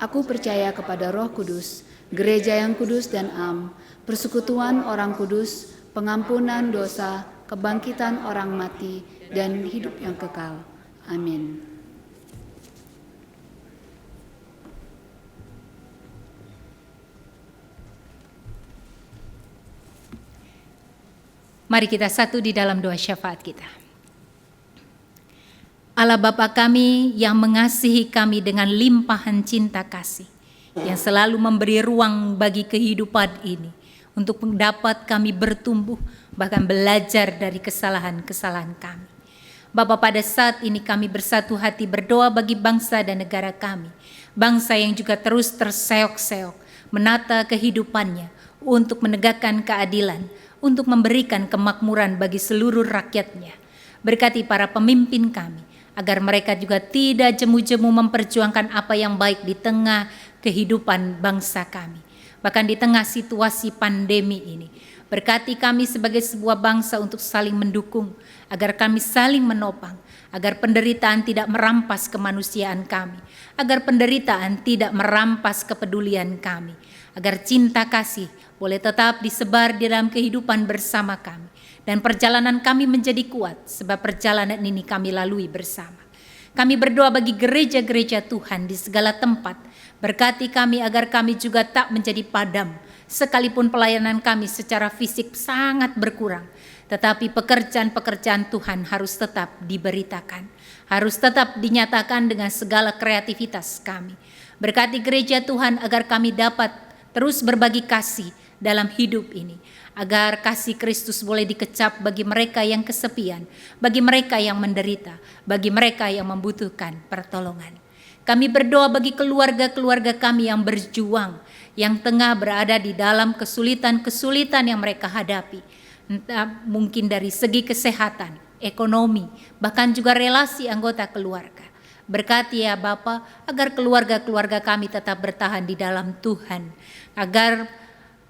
Aku percaya kepada Roh Kudus, gereja yang kudus dan am, persekutuan orang kudus, pengampunan dosa, kebangkitan orang mati, dan hidup yang kekal. Amin. Mari kita satu di dalam doa syafaat kita. Allah Bapa kami yang mengasihi kami dengan limpahan cinta kasih, yang selalu memberi ruang bagi kehidupan ini untuk dapat kami bertumbuh, bahkan belajar dari kesalahan-kesalahan kami. Bapa, pada saat ini kami bersatu hati berdoa bagi bangsa dan negara kami, bangsa yang juga terus terseok-seok menata kehidupannya untuk menegakkan keadilan, untuk memberikan kemakmuran bagi seluruh rakyatnya. Berkati para pemimpin kami, agar mereka juga tidak jemu-jemu memperjuangkan apa yang baik di tengah kehidupan bangsa kami, bahkan di tengah situasi pandemi ini. Berkati kami sebagai sebuah bangsa untuk saling mendukung, agar kami saling menopang, agar penderitaan tidak merampas kemanusiaan kami, agar penderitaan tidak merampas kepedulian kami, agar cinta kasih boleh tetap disebar di dalam kehidupan bersama kami, dan perjalanan kami menjadi kuat, sebab perjalanan ini kami lalui bersama. Kami berdoa bagi gereja-gereja Tuhan di segala tempat. Berkati kami agar kami juga tak menjadi padam, sekalipun pelayanan kami secara fisik sangat berkurang. Tetapi pekerjaan-pekerjaan Tuhan harus tetap diberitakan, harus tetap dinyatakan dengan segala kreativitas kami. Berkati gereja Tuhan agar kami dapat terus berbagi kasih dalam hidup ini, agar kasih Kristus boleh dikecap bagi mereka yang kesepian, bagi mereka yang menderita, bagi mereka yang membutuhkan pertolongan. Kami berdoa bagi keluarga-keluarga kami yang berjuang, yang tengah berada di dalam kesulitan-kesulitan yang mereka hadapi, entah mungkin dari segi kesehatan, ekonomi, bahkan juga relasi anggota keluarga. Berkati ya Bapa, agar keluarga-keluarga kami tetap bertahan di dalam Tuhan, agar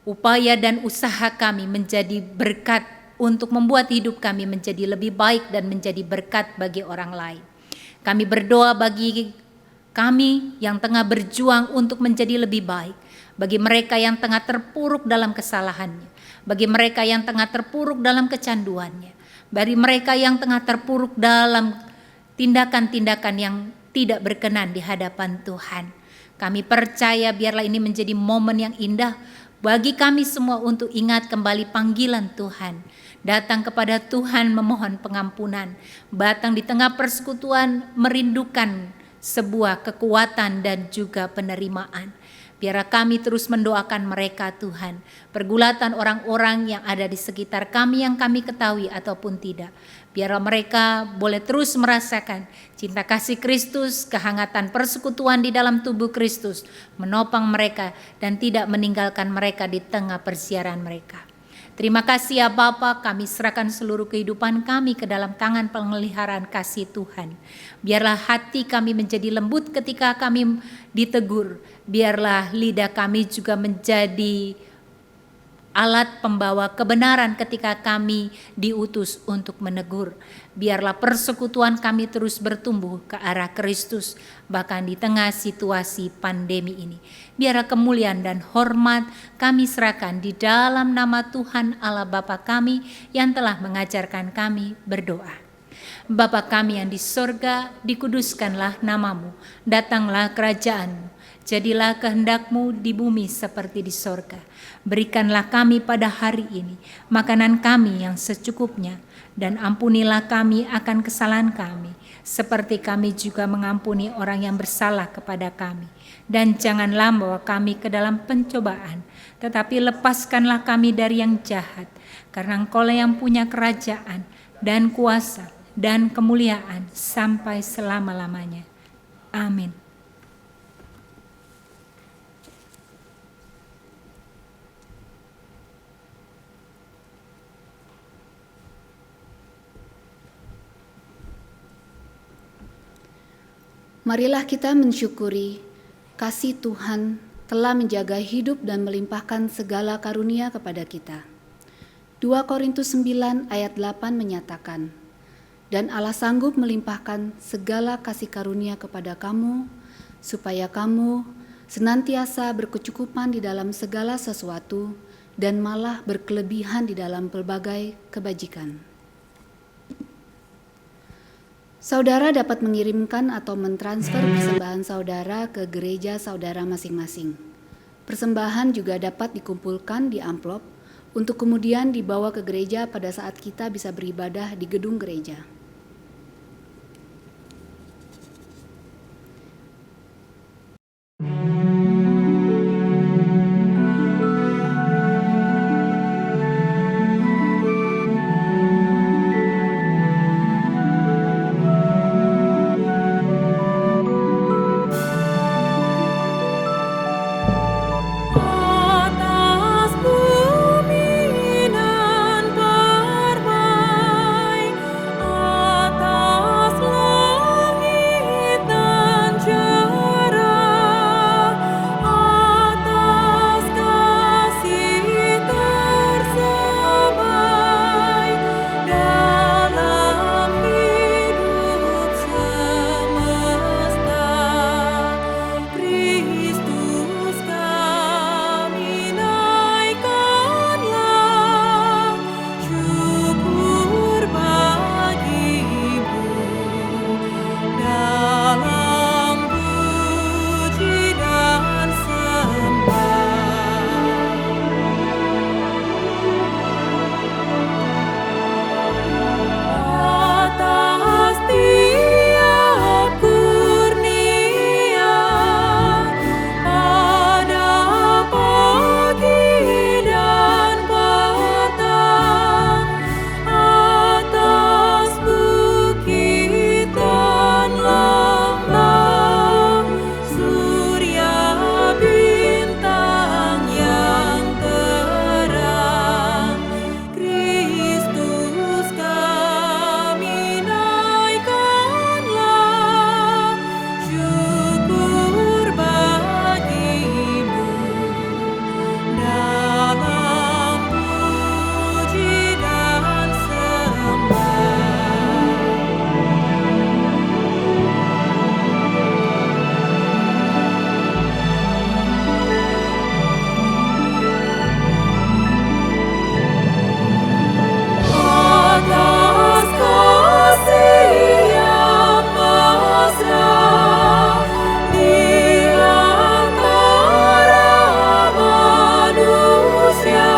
upaya dan usaha kami menjadi berkat untuk membuat hidup kami menjadi lebih baik dan menjadi berkat bagi orang lain. Kami berdoa bagi kami yang tengah berjuang untuk menjadi lebih baik, bagi mereka yang tengah terpuruk dalam kesalahannya, bagi mereka yang tengah terpuruk dalam kecanduannya, bagi mereka yang tengah terpuruk dalam tindakan-tindakan yang tidak berkenan di hadapan Tuhan. Kami percaya biarlah ini menjadi momen yang indah bagi kami semua untuk ingat kembali panggilan Tuhan, datang kepada Tuhan memohon pengampunan, datang di tengah persekutuan merindukan sebuah kekuatan dan juga penerimaan. Biarlah kami terus mendoakan mereka Tuhan, pergulatan orang-orang yang ada di sekitar kami yang kami ketahui ataupun tidak. Biarlah mereka boleh terus merasakan cinta kasih Kristus, kehangatan persekutuan di dalam tubuh Kristus, menopang mereka dan tidak meninggalkan mereka di tengah persiaran mereka. Terima kasih ya Bapa, kami serahkan seluruh kehidupan kami ke dalam tangan pemeliharaan kasih Tuhan. Biarlah hati kami menjadi lembut ketika kami ditegur. Biarlah lidah kami juga menjadi alat pembawa kebenaran ketika kami diutus untuk menegur. Biarlah persekutuan kami terus bertumbuh ke arah Kristus, bahkan di tengah situasi pandemi ini. Biarlah kemuliaan dan hormat kami serahkan di dalam nama Tuhan Allah Bapa kami yang telah mengajarkan kami berdoa. Bapa kami yang di sorga, dikuduskanlah namamu, datanglah kerajaanmu. Jadilah kehendak-Mu di bumi seperti di sorga. Berikanlah kami pada hari ini makanan kami yang secukupnya, dan ampunilah kami akan kesalahan kami, seperti kami juga mengampuni orang yang bersalah kepada kami. Dan janganlah membawa kami ke dalam pencobaan, tetapi lepaskanlah kami dari yang jahat, karena Engkau-lah yang punya kerajaan dan kuasa dan kemuliaan sampai selama-lamanya. Amin. Marilah kita mensyukuri kasih Tuhan telah menjaga hidup dan melimpahkan segala karunia kepada kita. 2 Korintus 9 ayat 8 menyatakan, "Dan Allah sanggup melimpahkan segala kasih karunia kepada kamu, supaya kamu senantiasa berkecukupan di dalam segala sesuatu, dan malah berkelebihan di dalam pelbagai kebajikan. Saudara dapat mengirimkan atau mentransfer persembahan saudara ke gereja saudara masing-masing. Persembahan juga dapat dikumpulkan di amplop untuk kemudian dibawa ke gereja pada saat kita bisa beribadah di gedung gereja. Atas bumi nan permai, atas langit nan cerah, atas kasih tersebai dalam hidup semesta. Kristus kami naikkanlah, syukur bagimu dalam puji dan sembah. Atas tiap kurnia pada pagi dan petang, atas bukit dan lembah, surya bintang yang terang, Kristus kami naikkanlah, syukur bagimu dalam puji dan sembah. Atas kasih yang mesra di antara manusia,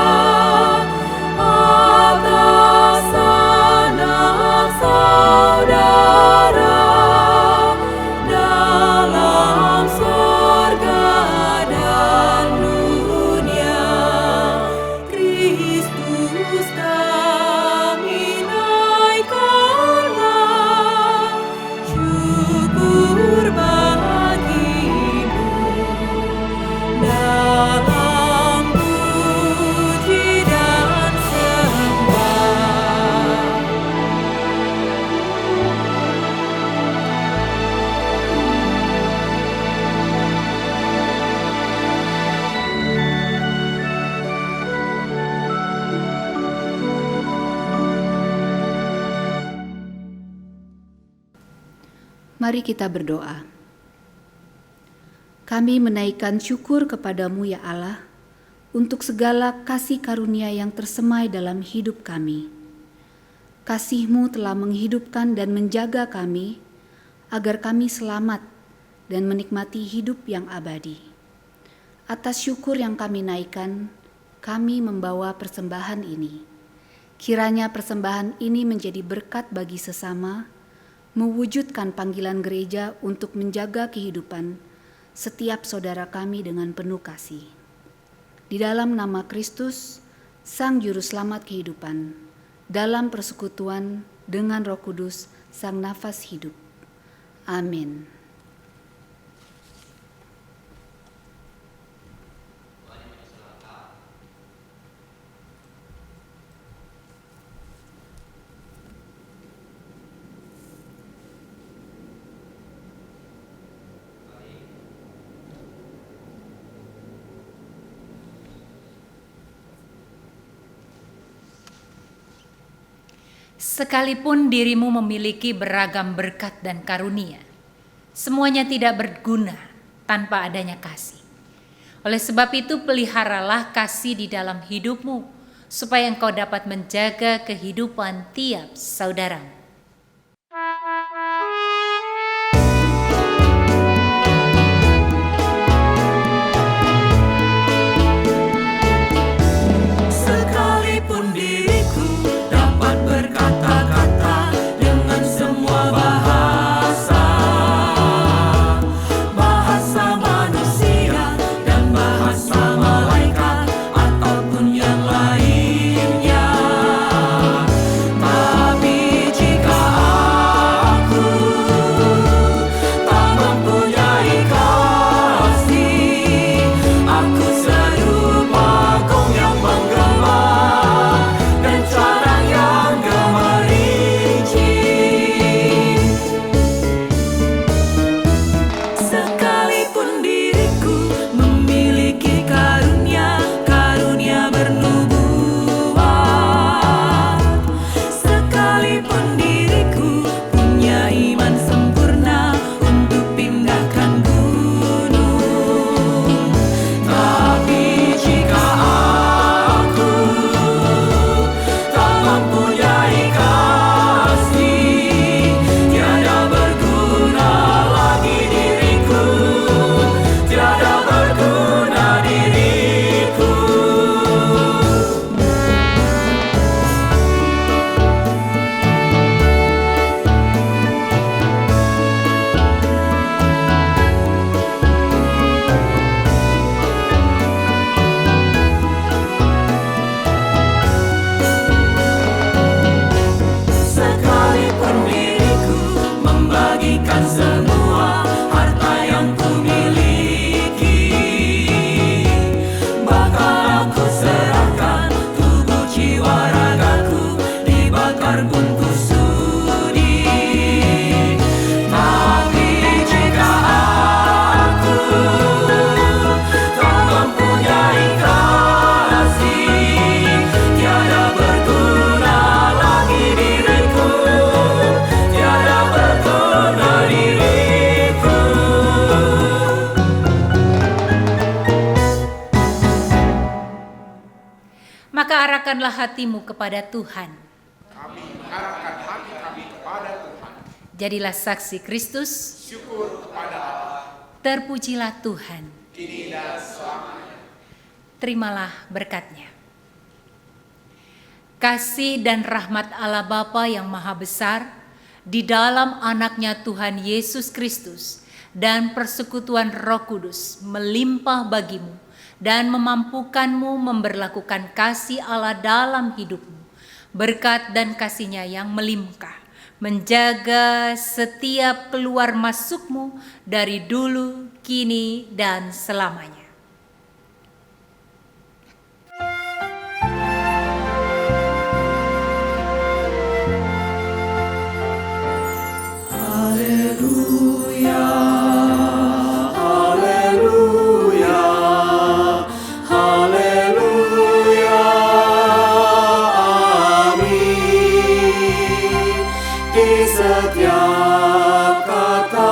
atas sanak saudara dalam sorga dan dunia, Kristus kami naikkanlah, syukur bagimu dalam puji dan sembah. Mari kita berdoa. Kami menaikkan syukur kepadamu ya Allah, untuk segala kasih karunia yang tersemai dalam hidup kami. Kasih-Mu telah menghidupkan dan menjaga kami, agar kami selamat dan menikmati hidup yang abadi. Atas syukur yang kami naikkan, kami membawa persembahan ini. Kiranya persembahan ini menjadi berkat bagi sesama, mewujudkan panggilan gereja untuk menjaga kehidupan setiap saudara kami dengan penuh kasih. Di dalam nama Kristus, Sang Juru Selamat kehidupan, dalam persekutuan dengan Roh Kudus, Sang Nafas hidup. Amin. Sekalipun dirimu memiliki beragam berkat dan karunia, semuanya tidak berguna tanpa adanya kasih. Oleh sebab itu peliharalah kasih di dalam hidupmu, supaya engkau dapat menjaga kehidupan tiap saudaramu. Sekalipun diriku dapat berkata-kata dengan semua bahasa, bahasa manusia dan bahasa malaikat ataupun yang lainnya, tapi jika aku tak mempunyai kasih, aku serupa gong yang menggema dan carang yang gemericik. Sekalipun diriku memiliki karunia bernubuat, sekalipun diriku punya iman sempurna untuk pindahkan gunung, tapi jika aku tak mempunyai kasih, tiada berguna lagi diriku, tiada berguna diriku. Sekalipun diriku membagikan semua harta yang kumiliki, bahkan aku serahkan tubuh jiwa ragaku dibakar pun ku sudi, tapi jika aku tak mempunyai kasih, tiada berguna lagi diriku, tiada berguna diriku. Maka arahkanlah hatimu kepada Tuhan. Kami mengarahkan hati kami kepada Tuhan. Jadilah saksi Kristus. Syukur kepada Allah. Terpujilah Tuhan. Kini dan selamanya. Terimalah berkat-Nya. Kasih dan rahmat Allah Bapa yang Maha Besar di dalam Anak-Nya Tuhan Yesus Kristus dan persekutuan Roh Kudus melimpah bagimu dan memampukanmu memberlakukan kasih Allah dalam hidupmu. Berkat dan kasih-Nya yang melimpah menjaga setiap keluar masukmu dari dulu, kini, dan selamanya. Haleluya, haleluya, haleluya, amin. Di setiap kata